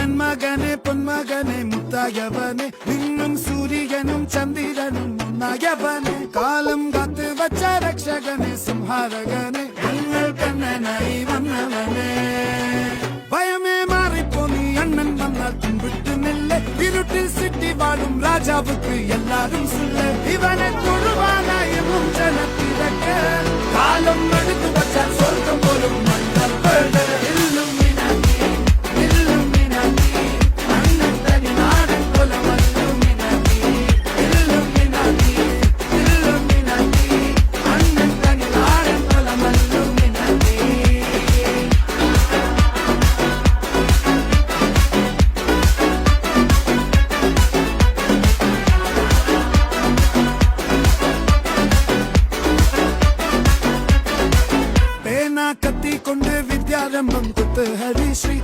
പൊന്നൻ മകനെ പൊന്മകനെ മുത്തായവനെ നിന്നും സൂര്യനും ചന്ദ്രനും ഒന്നായവനെ കാലം കാത്ത് വച്ച രക്ഷകനെ സംഹാരകനെ ഞങ്ങൾ കണ്ണനായി വന്നവനെ ഭയമേ മാറിപ്പോ നീ അണ്ണൻ വന്നാൽ തുമ്പിട്ടുന്നില്ല ഇരുട്ടിൽ സിറ്റി വാഴും രാജാവുക്ക് എല്ലാരും സുല്ല ഇവനെ തൊഴുവാനായും ജനത്തിരക്ക് കാലം എടുത്തു വച്ചാൽ സ്വർഗം പോലും കത്തിക്കൊണ്ട് വിദ്യാരംഭം കുത്ത് ഹരിശ്രീ